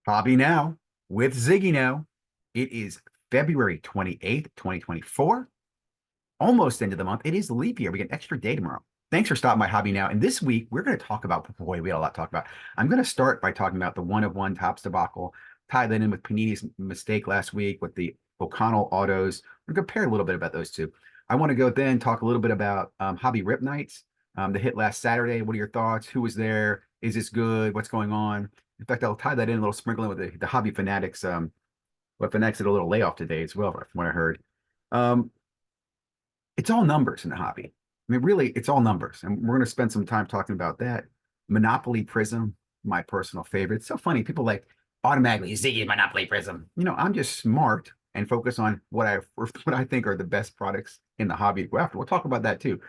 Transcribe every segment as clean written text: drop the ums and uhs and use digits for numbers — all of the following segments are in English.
Hobby Now with ZiggyNo. It is February 28th, 2024. Almost end of the month. It is leap year. We get an extra day tomorrow. Thanks for stopping by Hobby Now. And this week, we're going to talk about, boy, we had a lot to talk about. I'm going to start by talking about the one of one Topps debacle, tie that in with Panini's mistake last week with the O'Connell autos. We're going to compare a little bit about those two. I want to go then talk a little bit about Hobby Rip Nights, the hit last Saturday. What are your thoughts? Who was there? Is this good? What's going on? In fact, I'll tie that in a little sprinkling with the Hobby Fanatics. What Fanatics had a little layoff today as well, from what I heard. Um, it's all numbers in the hobby. I mean, really, it's all numbers. And we're going to spend some time talking about that. Monopoly Prizm, my personal favorite. It's so funny. People like automatically Ziggy Monopoly Prizm. I'm just smart and focus on what I think are the best products in the hobby to go after. We'll talk about that too.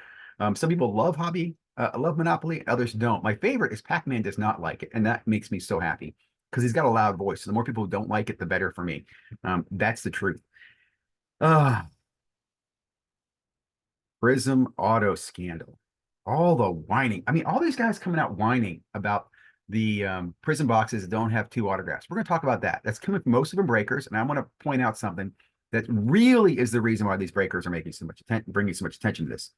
Some people love hobby, love Monopoly, others don't. My favorite is Packman does not like it, and that makes me so happy because he's got a loud voice. So the more people who don't like it, the better for me. That's the truth. Uh, Prizm auto scandal. All the whining. I mean, all these guys coming out whining about the Prizm boxes that don't have two autographs. We're going to talk about that. That's coming from most of them breakers. And I want to point out something that really is the reason why these breakers are making so much bringing so much attention to this.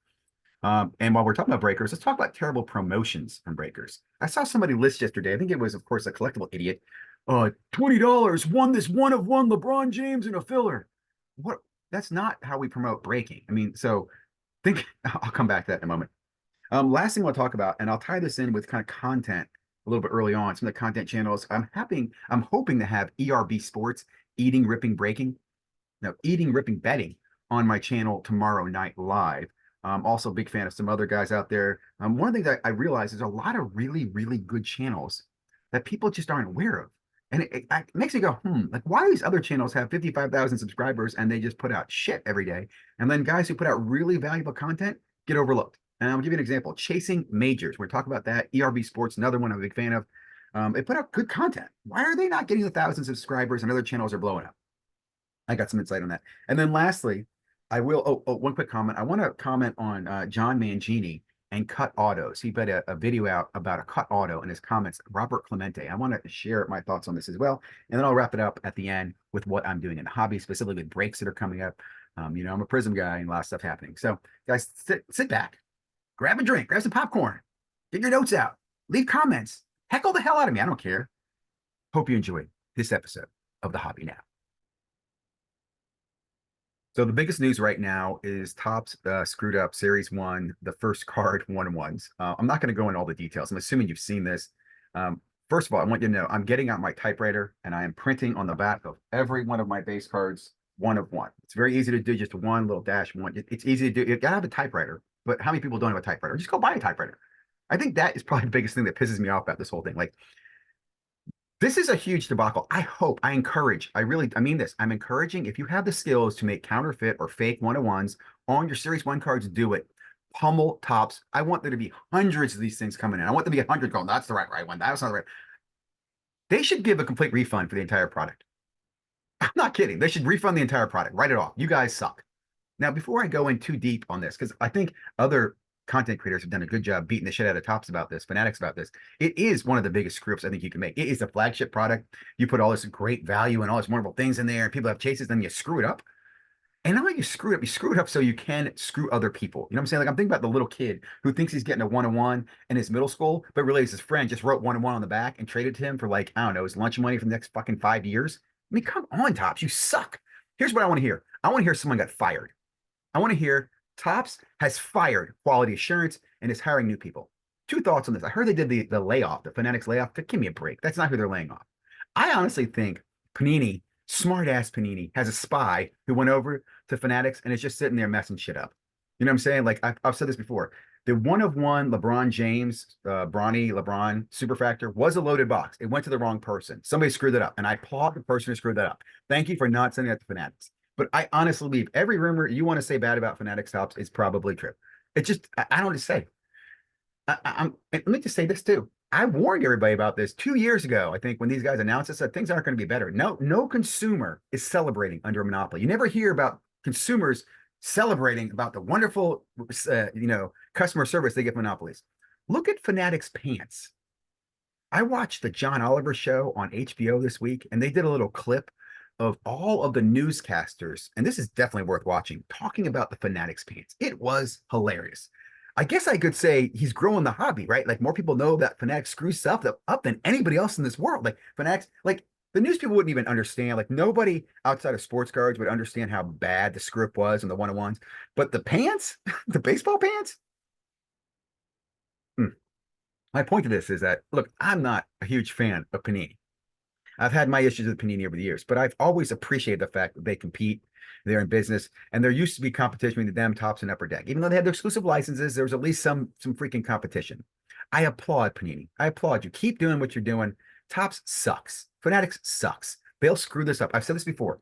And while we're talking about breakers, let's talk about terrible promotions from breakers. I saw somebody list yesterday. I think it was, of course, a collectible idiot. $20 won this one of one LeBron James in a filler. What? That's not how we promote breaking. I mean, so think I'll come back to that in a moment. Last thing I'll talk about, and I'll tie this in with kind of content a little bit early on. Some of the content channels. I'm hoping to have ERB Sports, Eating, Ripping, Breaking, no, Eating, Ripping, Betting on my channel tomorrow night live. Also a big fan of some other guys out there. One of the things that I realize is a lot of really, really good channels that people just aren't aware of. And it makes me go, like, why do these other channels have 55,000 subscribers and they just put out shit every day? And then guys who put out really valuable content get overlooked. And I'll give you an example. Chasing Majors. We're talking about that. ERB Sports, another one I'm a big fan of. They put out good content. Why are they not getting the thousands of subscribers and other channels are blowing up? I got some insight on that. And then lastly, I will, one quick comment. I want to comment on John Mangini and cut autos. He put a video out about a cut auto in his comments, Robert Clemente. I want to share my thoughts on this as well. And then I'll wrap it up at the end with what I'm doing in the hobby, specifically with breaks that are coming up. I'm a Prizm guy and a lot of stuff happening. So guys, sit back, grab a drink, grab some popcorn, get your notes out, leave comments, heckle the hell out of me. I don't care. Hope you enjoyed this episode of The Hobby Now. So the biggest news right now is Topps screwed up Series 1, the first card one-on-ones. I'm not going to go into all the details. I'm assuming you've seen this. First of all, I want you to know I'm getting out my typewriter and I am printing on the back of every one of my base cards one of one. It's very easy to do, just one little dash one. It's easy to do. You gotta have a typewriter, but how many people don't have a typewriter? Just go buy a typewriter. I think that is probably the biggest thing that pisses me off about this whole thing. Like, this is a huge debacle. I encourage, I mean this. I'm encouraging, if you have the skills to make counterfeit or fake one-on-ones on your Series 1 cards, do it. Pummel Topps. I want there to be hundreds of these things coming in. I want there to be 100 going, that's the right one. That's not the right. They should give a complete refund for the entire product. I'm not kidding. They should refund the entire product. Write it off. You guys suck. Now, before I go in too deep on this, because I think other content creators have done a good job beating the shit out of Topps about this, Fanatics about this. It is one of the biggest screw ups I think you can make. It is a flagship product. You put all this great value and all these wonderful things in there, and people have chases, then you screw it up. And not like you screw it up so you can screw other people. You know what I'm saying? Like, I'm thinking about the little kid who thinks he's getting a one-on-one in his middle school, but really his friend just wrote one-on-one on the back and traded to him for, like, I don't know, his lunch money for the next fucking 5 years. I mean, come on, Topps, you suck. Here's what I want to hear. I want to hear someone got fired. I want to hear Topps has fired quality assurance and is hiring new people. Two thoughts on this. I heard they did the layoff, the Fanatics layoff. Give me a break. That's not who they're laying off. I honestly think Panini, smart ass Panini, has a spy who went over to Fanatics and is just sitting there messing shit up. You know what I'm saying? Like, I've said this before. The one of one LeBron James, Bronny LeBron Superfactor was a loaded box. It went to the wrong person. Somebody screwed it up. And I applaud the person who screwed that up. Thank you for not sending that to Fanatics. But I honestly believe every rumor you want to say bad about Fanatics Topps is probably true. It just, I don't know what to say. Let me just say this too. I warned everybody about this 2 years ago. I think when these guys announced this, that things aren't going to be better. No consumer is celebrating under a monopoly. You never hear about consumers celebrating about the wonderful, customer service they get monopolies. Look at Fanatics pants. I watched the John Oliver show on HBO this week, and they did a little clip of all of the newscasters, and this is definitely worth watching, talking about the Fanatics pants. It was hilarious. I guess I could say he's growing the hobby, right? Like more people know that Fanatics screws stuff up than anybody else in this world. Like Fanatics, like the news people wouldn't even understand. Like nobody outside of sports cards would understand how bad the script was and the one-on-ones. But the pants, the baseball pants. Hmm. My point to this is that look, I'm not a huge fan of Panini. I've had my issues with Panini over the years, but I've always appreciated the fact that they compete, they're in business, and there used to be competition between them, Tops, and Upper Deck. Even though they had their exclusive licenses, there was at least some freaking competition. I applaud Panini. I applaud you. Keep doing what you're doing. Tops sucks. Fanatics sucks. They'll screw this up. I've said this before.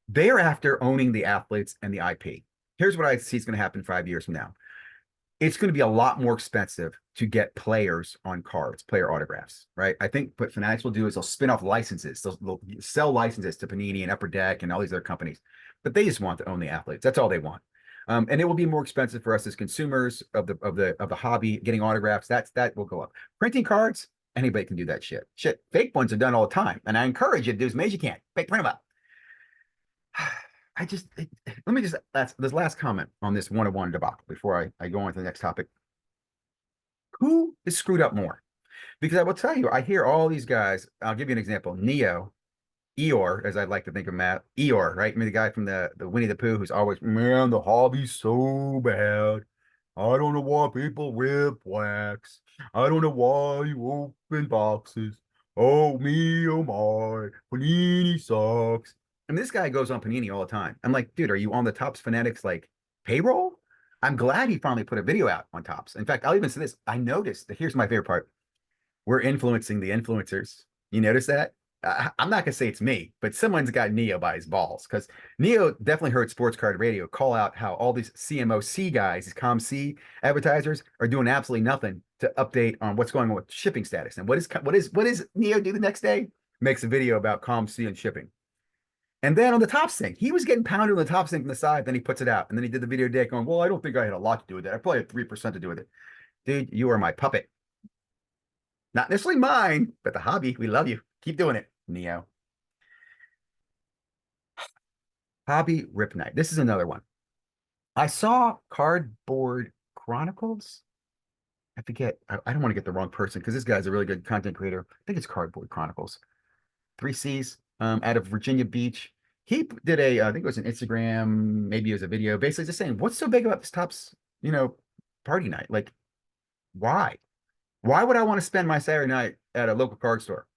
They're after owning the athletes and the IP. Here's what I see is going to happen 5 years from now. It's going to be a lot more expensive to get players on cards, player autographs, right? I think what Fanatics will do is they'll spin off licenses. They'll sell licenses to Panini and Upper Deck and all these other companies, but they just want to own the athletes. That's all they want. And it will be more expensive for us as consumers of the hobby. Getting autographs, that will go up. Printing cards, anybody can do that shit. Fake ones are done all the time, and I encourage you to do as many as you can. Print them up. Let me just this last comment on this one-on-one debacle before I go on to the next topic. Who is screwed up more? Because I will tell you, I hear all these guys. I'll give you an example. Neo, Eeyore, as I'd like to think of Matt, Eeyore, right? I mean, the guy from the Winnie the Pooh who's always, man, the hobby's so bad. I don't know why people whip wax. I don't know why you open boxes. Oh me, oh my, Panini sucks. And this guy goes on Panini all the time. I'm like, dude, are you on the Topps Fanatics like payroll? I'm glad he finally put a video out on Topps. In fact, I'll even say this. I noticed that here's my favorite part. We're influencing the influencers. You notice that? I'm not gonna say it's me, but someone's got Neo by his balls because Neo definitely heard Sports Card Radio call out how all these CMOC guys, these ComC advertisers, are doing absolutely nothing to update on what's going on with shipping status. And what is Neo do the next day? Makes a video about ComC and shipping. And then on the top sync, he was getting pounded on the top sync from the side. Then he puts it out, and then he did the video today going, "Well, I don't think I had a lot to do with it. I probably had 3% to do with it." Dude, you are my puppet. Not necessarily mine, but the hobby. We love you. Keep doing it, Neo. Hobby Rip Night. This is another one. I saw Cardboard Chronicles. I forget. I don't want to get the wrong person because this guy's a really good content creator. I think it's Cardboard Chronicles. 3Cs out of Virginia Beach. He did I think it was an Instagram, maybe it was a video, basically just saying, what's so big about this Topps, party night? Like, why? Why would I want to spend my Saturday night at a local card store?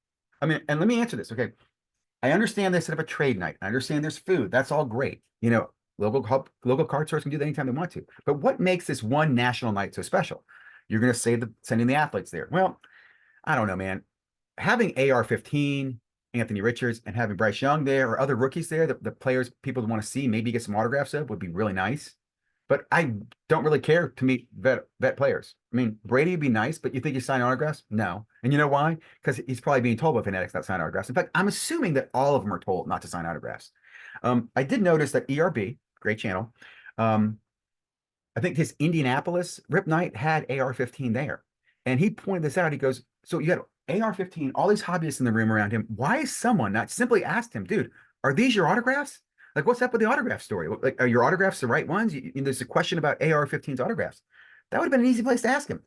I mean, and let me answer this. Okay. I understand they set up a trade night. I understand there's food. That's all great. Local card stores can do that anytime they want to. But what makes this one national night so special? You're going to say sending the athletes there. Well, I don't know, man. Having AR-15, Anthony Richards, and having Bryce Young there or other rookies there, the players people want to see, maybe get some autographs of, would be really nice. But I don't really care to meet vet players. I mean, Brady would be nice, but you think he's signing autographs? No. And you know why? Because he's probably being told by Fanatics not to sign autographs. In fact, I'm assuming that all of them are told not to sign autographs. I did notice that ERB, great channel, I think his Indianapolis Rip Night had AR-15 there. And he pointed this out. He goes, so you had AR-15, all these hobbyists in the room around him. Why is someone not simply asked him, dude, are these your autographs? Like, what's up with the autograph story? Like, are your autographs the right ones? There's a question about AR-15's autographs. That would have been an easy place to ask him.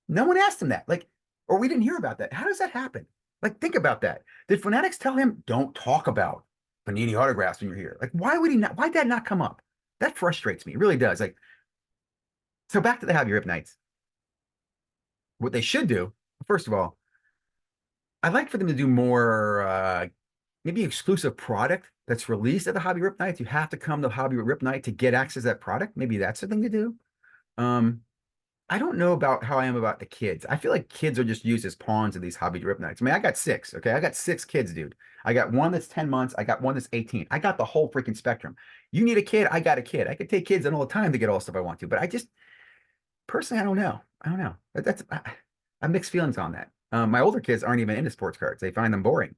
No one asked him that. Like, or we didn't hear about that. How does that happen? Like, think about that. Did Fanatics tell him, don't talk about Panini autographs when you're here? Like, why'd that not come up? That frustrates me. It really does. Like, so back to the Hobby Rip Nights. What they should do, first of all, I'd like for them to do more maybe exclusive product that's released at the Hobby Rip Nights. You have to come to Hobby Rip Night to get access to that product. Maybe that's the thing to do. I don't know about how I am about the kids. I feel like kids are just used as pawns of these Hobby Rip Nights. I mean, I got 6, okay? I got 6 kids, dude. I got one that's 10 months. I got one that's 18. I got the whole freaking spectrum. You need a kid, I got a kid. I could take kids in all the time to get all the stuff I want to, but personally, I don't know. I don't know. I have mixed feelings on that. My older kids aren't even into sports cards. They find them boring.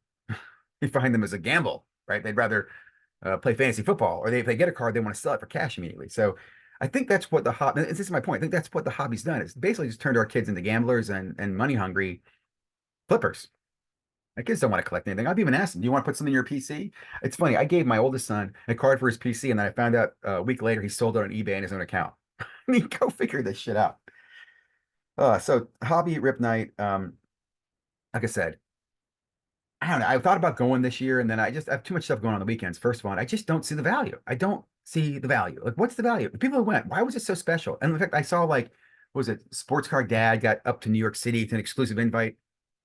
They find them as a gamble, right? They'd rather play fantasy football, or if they get a card, they want to sell it for cash immediately. So I think that's what the hobby, this is my point. I think that's what the hobby's done. It's basically just turned our kids into gamblers and money hungry flippers. My kids don't want to collect anything. I've even asked them, do you want to put something in your PC? It's funny. I gave my oldest son a card for his PC, and then I found out a week later he sold it on eBay in his own account. I mean, go figure this shit out. So hobby rip night. Like I said, I don't know. I thought about going this year, and then I have too much stuff going on the weekends. First of all, and I just don't see the value. I don't see the value. Like, what's the value? The people who went, why was it so special? And in fact, I saw like, what was it? Sports Card Dad got up to New York City to an exclusive invite.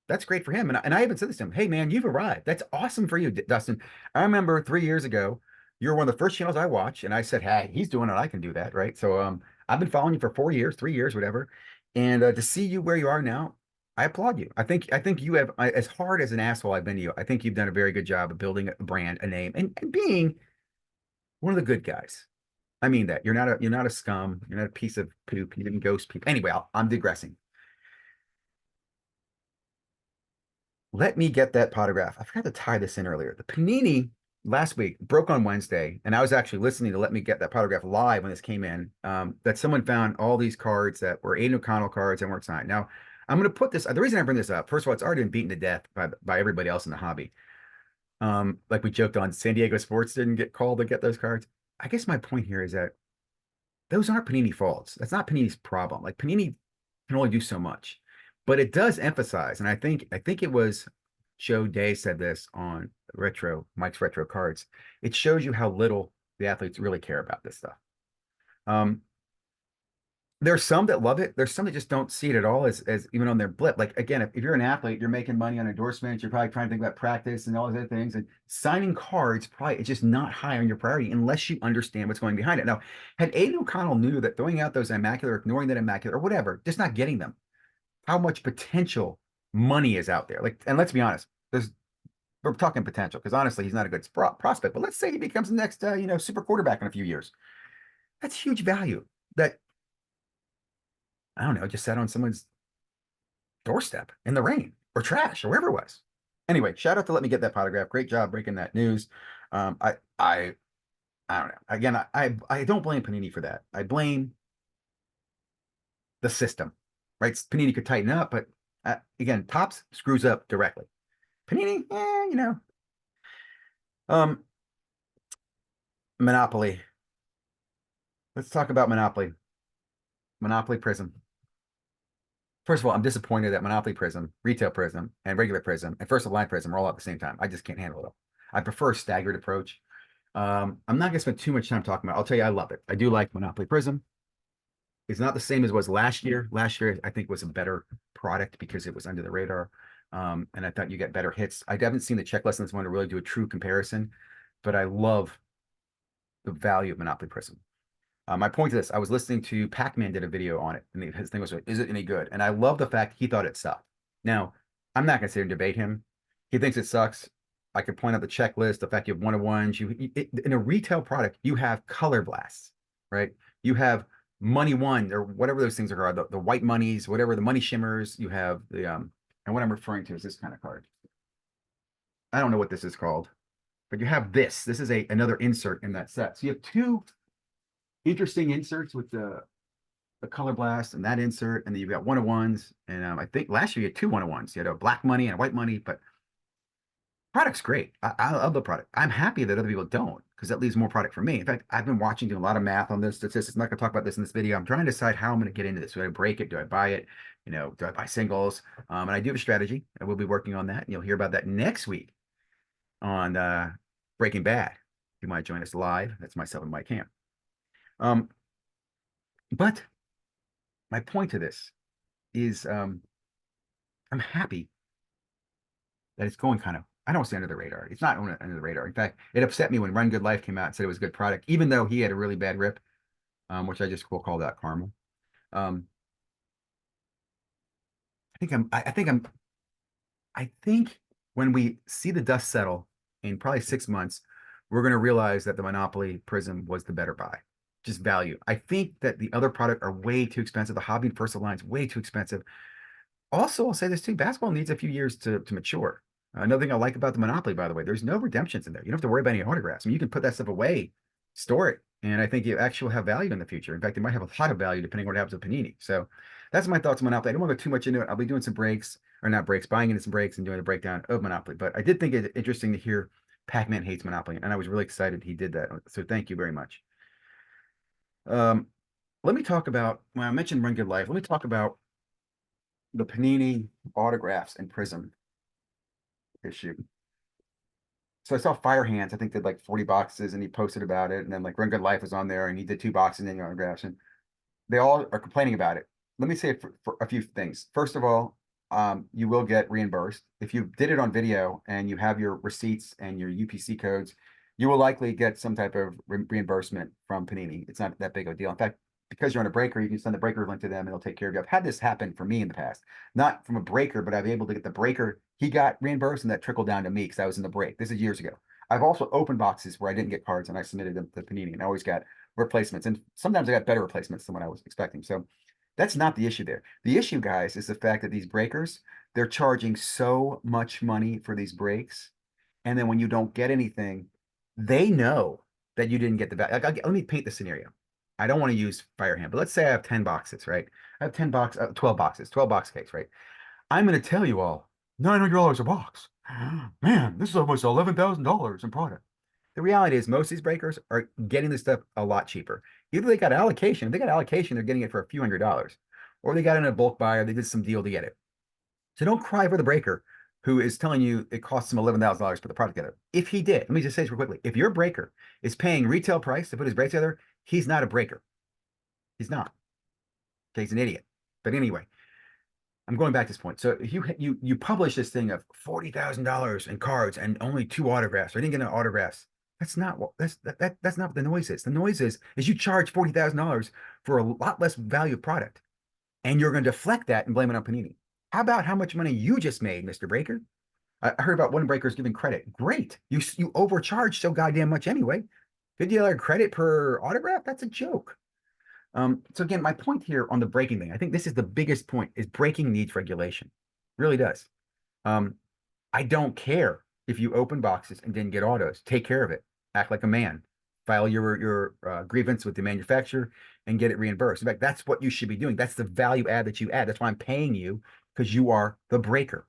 That's great for him. And I even said this to him, hey man, you've arrived. That's awesome for you, Dustin. I remember 3 years ago, you're one of the first channels I watched, and I said, hey, he's doing it. I can do that, right? So I've been following you for 4 years, 3 years, whatever. And to see you where you are now, I applaud you. I think you have, as hard as an asshole I've been to you, I think you've done a very good job of building a brand, a name, and being one of the good guys. I mean that. You're not a scum. You're not a piece of poop. You didn't ghost people. Anyway, I'm digressing. Let me get that potograph. I forgot to tie this in earlier. The Panini last week broke on Wednesday, and I was actually listening to Let Me Get That Potograph live when this came in. That someone found all these cards that were Aiden O'Connell cards and weren't signed. Now, I'm going to put this. The reason I bring this up, first of all, it's already been beaten to death by everybody else in the hobby. Like we joked on, San Diego Sports didn't get called to get those cards. I guess my point here is that those aren't Panini faults. That's not Panini's problem. Like Panini can only do so much, but it does emphasize, and I think it was Joe Day said this on Mike's Retro Cards. It shows you how little the athletes really care about this stuff. Um, there's some that love it. There's some that just don't see it at all as even on their blip. Like again, if you're an athlete, you're making money on endorsements, you're probably trying to think about practice and all those other things. And signing cards probably it's just not high on your priority unless you understand what's going behind it. Now, had Aiden O'Connell knew that throwing out those immaculate or ignoring that immaculate or whatever, just not getting them, how much potential money is out there. Like, and let's be honest, we're talking potential because honestly, he's not a good prospect. But let's say he becomes the next, super quarterback in a few years. That's huge value that I don't know, just sat on someone's doorstep in the rain or trash or wherever it was. Anyway, shout out to Let Me Get That Potograph. Great job breaking that news. I don't know. Again, I don't blame Panini for that. I blame the system, right? Panini could tighten up, but again, Topps screws up directly. Panini, Monopoly. Let's talk about Monopoly. Monopoly Prizm. First of all, I'm disappointed that Monopoly Prizm, Retail Prizm, and Regular Prizm, and First of Line Prizm are all at the same time. I just can't handle it. I prefer a staggered approach. I'm not going to spend too much time talking about it. I'll tell you, I love it. I do like Monopoly Prizm. It's not the same as it was last year. Last year, I think, was a better product because it was under the radar. And I thought you get better hits. I haven't seen the checklist on this one to really do a true comparison, but I love the value of Monopoly Prizm. My point to this, I was listening to Packman did a video on it, and his thing was, is it any good? And I love the fact he thought it sucked. Now, I'm not going to sit here and debate him. He thinks it sucks. I could point out the checklist, the fact you have one-on-ones. In a retail product, you have color blasts, right? You have money one or whatever those things are, the white monies, whatever, the money shimmers. You have the, and what I'm referring to is this kind of card. I don't know what this is called, but you have this. This is another insert in that set. So you have two interesting inserts with the color blast and that insert, and then you've got one-on-ones. And I think last year you had two one-on-ones. You had a black money and a white money, but product's great. I love the product. I'm happy that other people don't, because that leaves more product for me. In fact, I've been doing a lot of math on this statistics. I'm not going to talk about this in this video. I'm trying to decide how I'm going to get into this. Do I break it? Do I buy it? Do I buy singles? And I do have a strategy. I will be working on that. And you'll hear about that next week on Breaking Bad. You might join us live. That's myself and Mike Camp. But my point to this is I'm happy that it's going kind of, I don't say under the radar. It's not under the radar. In fact, it upset me when Run Good Life came out and said it was a good product, even though he had a really bad rip, which I just will call that karma. I think when we see the dust settle in probably 6 months, we're going to realize that the Monopoly Prizm was the better buy. Just value. I think that the other product are way too expensive. The hobby and personal line is way too expensive. Also, I'll say this too, basketball needs a few years to mature. Another thing I like about the Monopoly, by the way, there's no redemptions in there. You don't have to worry about any autographs. I mean, you can put that stuff away, store it, and I think you actually have value in the future. In fact, it might have a lot of value depending on what happens with Panini. So that's my thoughts on Monopoly. I don't want to go too much into it. I'll be doing some breaks. or not breaks, buying into some breaks and doing a breakdown of Monopoly. But I did think it interesting to hear Pac-Man hates Monopoly, and I was really excited he did that. So thank you very much. Um, let me talk about, when I mentioned Run Good Life, let me talk about the Panini autographs and Prizm issue. So I saw Fire Hands, I think did like 40 boxes, and he posted about it. And then like Run Good Life was on there, and he did 2 boxes and then autographs, and they all are complaining about it. Let me say for a few things. First of all, you will get reimbursed if you did it on video and you have your receipts and your UPC codes. You will likely get some type of reimbursement from Panini. It's not that big of a deal. In fact, because you're on a breaker, you can send the breaker link to them and they'll take care of you. I've had this happen for me in the past, not from a breaker, but I've been able to get the breaker. He got reimbursed and that trickled down to me because I was in the break. This is years ago. I've also opened boxes where I didn't get cards and I submitted them to Panini and I always got replacements. And sometimes I got better replacements than what I was expecting. So that's not the issue there. The issue, guys, is the fact that these breakers, they're charging so much money for these breaks. And then when you don't get anything, they know that you didn't get the value. Like, let me paint the scenario. I don't want to use Firehand, but let's say I have 10 boxes, right? I have 12 boxes, 12 box case, right? I'm going to tell you all $900 a box. Man, this is almost $11,000 in product. The reality is most of these breakers are getting this stuff a lot cheaper. Either they got allocation, if they got allocation, they're getting it for a few $100s, or they got it in a bulk buy, or they did some deal to get it. So don't cry for the breaker who is telling you it costs him $11,000 to put the product together. If he did, let me just say this real quickly. If your breaker is paying retail price to put his break together, he's not a breaker. He's not. Okay, he's an idiot. But anyway, I'm going back to this point. So if you publish this thing of $40,000 in cards and only 2 autographs, or I didn't get an autographs. That's not what that's not what the noise is. The noise is you charge $40,000 for a lot less value product, and you're going to deflect that and blame it on Panini. How about how much money you just made, Mr. Breaker? I heard about one breakers giving credit. Great, you overcharged so goddamn much anyway. $50 credit per autograph? That's a joke. So again, my point here on the breaking thing, I think this is the biggest point, is breaking needs regulation. It really does. I don't care if you open boxes and didn't get autos. Take care of it. Act like a man. File your grievance with the manufacturer and get it reimbursed. In fact, that's what you should be doing. That's the value add that you add. That's why I'm paying you, because you are the breaker.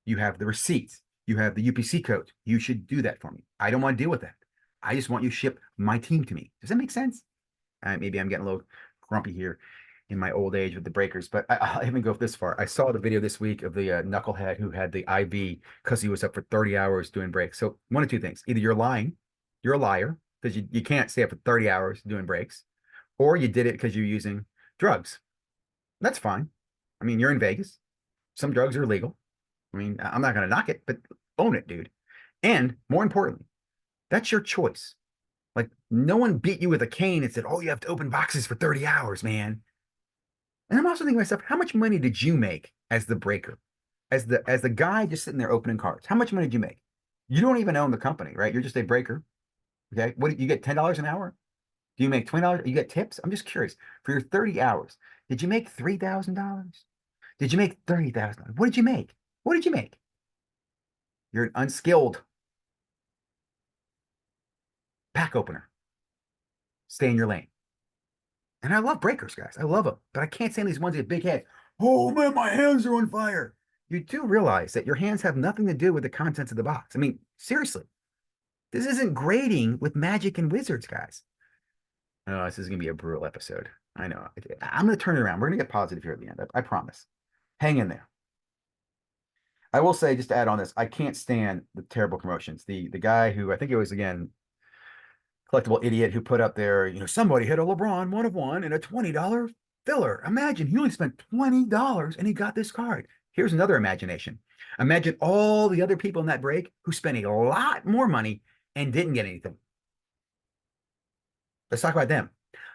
You have the receipts. You have the UPC codes. You should do that for me. I don't want to deal with that. I just want you to ship my team to me. Does that make sense? Maybe I'm getting a little grumpy here in my old age with the breakers, but I'll even go this far. I saw the video this week of the knucklehead who had the IV because he was up for 30 hours doing breaks. So one of two things: either you're lying, you're a liar because you can't stay up for 30 hours doing breaks, or you did it because you're using drugs. That's fine. I mean, you're in Vegas. Some drugs are legal. I mean, I'm not going to knock it, but own it, dude. And more importantly, that's your choice. Like, no one beat you with a cane and said, oh, you have to open boxes for 30 hours, man. And I'm also thinking to myself, how much money did you make as the breaker? As the guy just sitting there opening cards? How much money did you make? You don't even own the company, right? You're just a breaker. Okay. What do you get? $10 an hour? Do you make $20? You get tips? I'm just curious. For your 30 hours, did you make $3,000? Did you make $30,000? What did you make? What did you make? You're an unskilled pack opener. Stay in your lane. And I love breakers, guys. I love them. But I can't stand these ones with big heads. Oh, man, my hands are on fire. You do realize that your hands have nothing to do with the contents of the box. I mean, seriously. This isn't grading with magic and wizards, guys. Oh, this is going to be a brutal episode. I know. I'm going to turn it around. We're going to get positive here at the end. I promise. Hang in there. I will say, just to add on this, I can't stand the terrible promotions. The guy who, I think it was, again, collectible idiot who put up there, somebody hit a LeBron 1-of-1 and a $20 filler. Imagine he only spent $20 and he got this card. Here's another imagination. Imagine all the other people in that break who spent a lot more money and didn't get anything. Let's talk about them.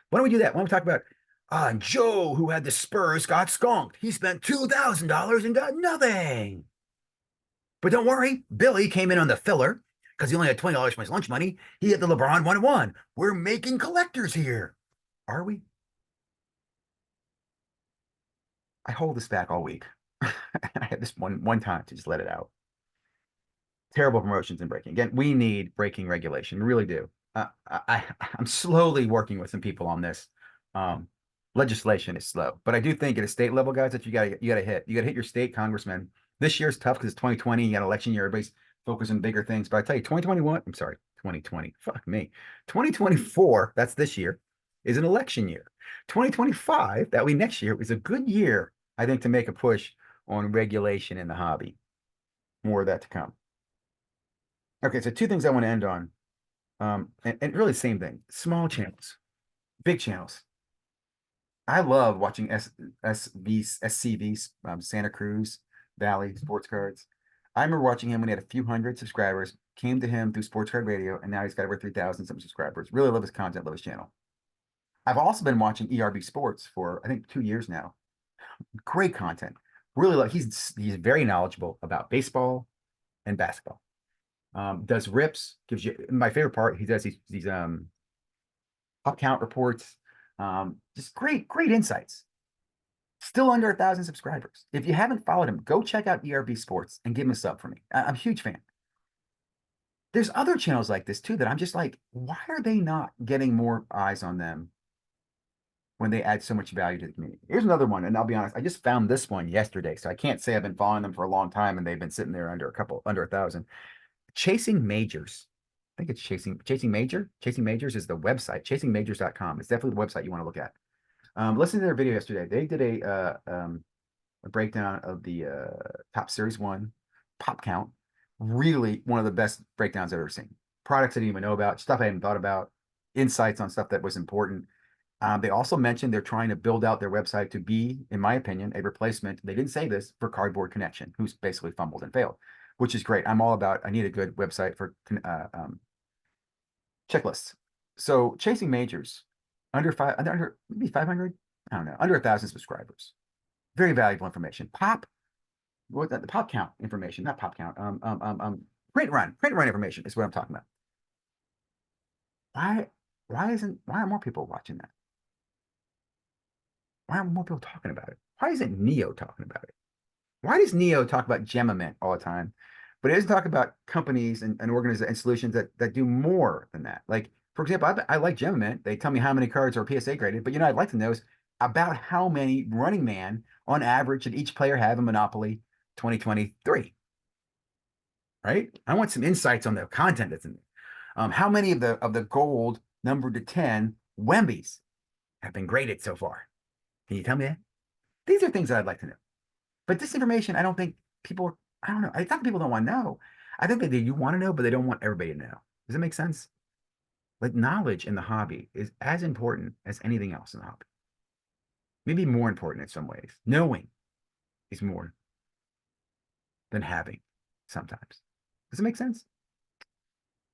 Why don't we do that? Why don't we talk about Joe, who had the Spurs, got skunked. He spent $2,000 and got nothing. But don't worry, Billy came in on the filler because he only had $20 for his lunch money. He had the LeBron 1-of-1. We're making collectors here. Are we? I hold this back all week. I had this one time to just let it out. Terrible promotions in breaking. Again, we need breaking regulation. We really do. I'm slowly working with some people on this. Legislation is slow, but I do think at a state level, guys, that you gotta hit. You gotta hit your state congressman This year's tough because it's 2020, you got election year, everybody's focused on bigger things. But I tell you, 2021, I'm sorry, 2020, fuck me. 2024, that's this year, is an election year. 2025, that we next year, is a good year, I think, to make a push on regulation in the hobby. More of that to come. Okay, so two things I want to end on. And really the same thing. Small channels, big channels. I love watching SCVs, Santa Cruz Valley Sports Cards. I remember watching him when he had a few hundred subscribers, came to him through Sports Card Radio, and now he's got over 3,000 some subscribers. Really love his content, love his channel. I've also been watching ERB Sports for, I think, 2 years now. Great content. Really love, he's very knowledgeable about baseball and basketball. Does rips, gives you, my favorite part, he does these pop count reports. Just great insights. Still under 1,000 subscribers. If you haven't followed him, go check out ERB Sports and give him a sub for me. I'm a huge fan. There's other channels like this too that I'm just like, why are they not getting more eyes on them when they add so much value to the community? Here's another one, and I'll be honest, I just found this one yesterday, so I can't say I've been following them for a long time and they've been sitting there under 1,000. Chasing Majors. I think it's Chasing Major. Chasing Majors is the website. ChasingMajors.com. It's definitely the website you want to look at. Listen to their video yesterday. They did a breakdown of the top Series 1 pop count. Really one of the best breakdowns I've ever seen. Products I didn't even know about, stuff I hadn't thought about, insights on stuff that was important. They also mentioned they're trying to build out their website to be, in my opinion, a replacement. They didn't say this for Cardboard Connection, who's basically fumbled and failed, which is great. I'm all about, I need a good website for checklists. So Chasing Majors, under maybe 500, I don't know, under 1,000 subscribers. Very valuable information. The pop count information, not pop count. Print run information is what I'm talking about. Why are more people watching that? Why are more people talking about it? Why isn't Neo talking about it? Why does Neo talk about Gemma Mint all the time, but it doesn't talk about companies and organizations and solutions that do more than that? Like, for example, I like Gemma Mint. They tell me how many cards are PSA graded, but I'd like to know is about how many Running Man on average should each player have in Monopoly 2023, right? I want some insights on the content that's in there. How many of the gold numbered to 10 Wembies have been graded so far? Can you tell me that? These are things that I'd like to know. But this information, I don't think people, I don't know. I think people don't want to know. I think that they do want to know, but they don't want everybody to know. Does that make sense? Like, knowledge in the hobby is as important as anything else in the hobby. Maybe more important in some ways. Knowing is more than having sometimes. Does it make sense?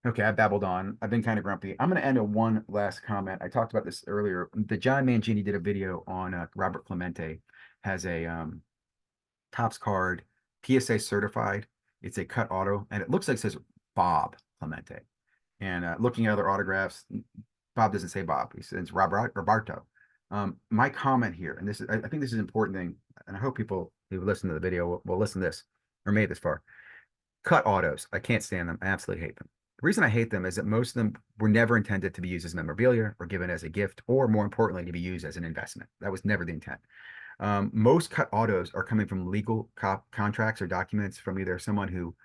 Okay, I babbled on. I've been kind of grumpy. I'm going to end on one last comment. I talked about this earlier. The John Mangini did a video on Robert Clemente, has a Topps card, PSA certified. It's a cut auto, and it looks like it says Bob Clemente. And looking at other autographs, Bob doesn't say Bob. He says Roberto. My comment here, and this is, I think this is an important thing, and I hope people who listen to the video will listen to this or made this far. Cut autos. I can't stand them. I absolutely hate them. The reason I hate them is that most of them were never intended to be used as memorabilia or given as a gift, or more importantly, to be used as an investment. That was never the intent. Most cut autos are coming from legal contracts or documents from either someone who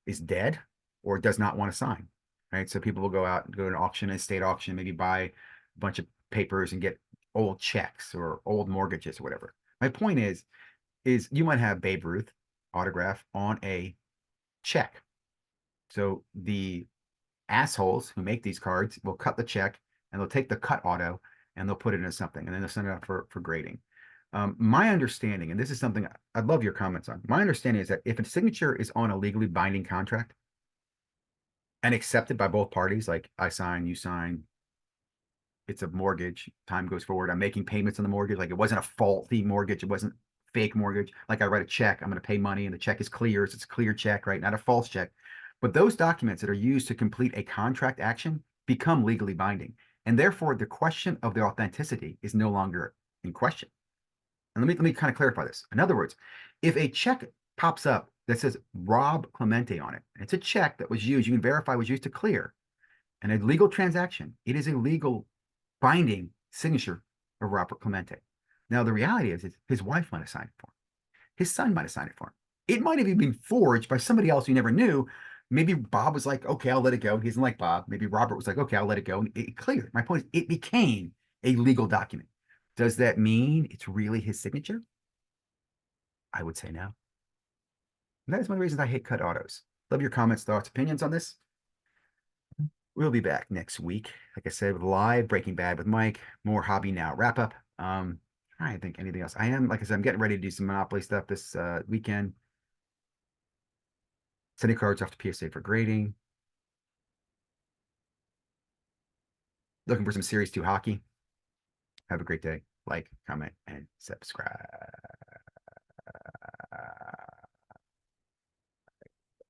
is dead or does not want to sign, right? So people will go out and go to an auction, an estate auction, maybe buy a bunch of papers and get old checks or old mortgages or whatever. My point is you might have Babe Ruth autograph on a check. So the assholes who make these cards will cut the check and they'll take the cut auto and they'll put it into something and then they'll send it out for grading. My understanding, and this is something I'd love your comments on, my understanding is that if a signature is on a legally binding contract and accepted by both parties, like I sign, you sign, it's a mortgage, time goes forward, I'm making payments on the mortgage, like it wasn't a faulty mortgage, it wasn't fake mortgage, like I write a check, I'm going to pay money and the check is clear, so it's a clear check, right? Not a false check. But those documents that are used to complete a contract action become legally binding. And therefore, the question of their authenticity is no longer in question. And let me kind of clarify this. In other words, if a check pops up that says Rob Clemente on it, it's a check that was used, you can verify was used to clear, and a legal transaction, it is a legal binding signature of Robert Clemente. Now, the reality is his wife might have signed it for him. His son might have signed it for him. It might have even been forged by somebody else you never knew. Maybe Bob was like, okay, I'll let it go. He doesn't like Bob. Maybe Robert was like, okay, I'll let it go. And it cleared. My point is, it became a legal document. Does that mean it's really his signature? I would say no. And that is one of the reasons I hate cut autos. Love your comments, thoughts, opinions on this. We'll be back next week. Like I said, with live Breaking Bad with Mike, more Hobby Now wrap up. I don't think anything else. Like I said, I'm getting ready to do some Monopoly stuff this weekend. Sending cards off to PSA for grading. Looking for some Series 2 hockey. Have a great day. Like, comment, and subscribe.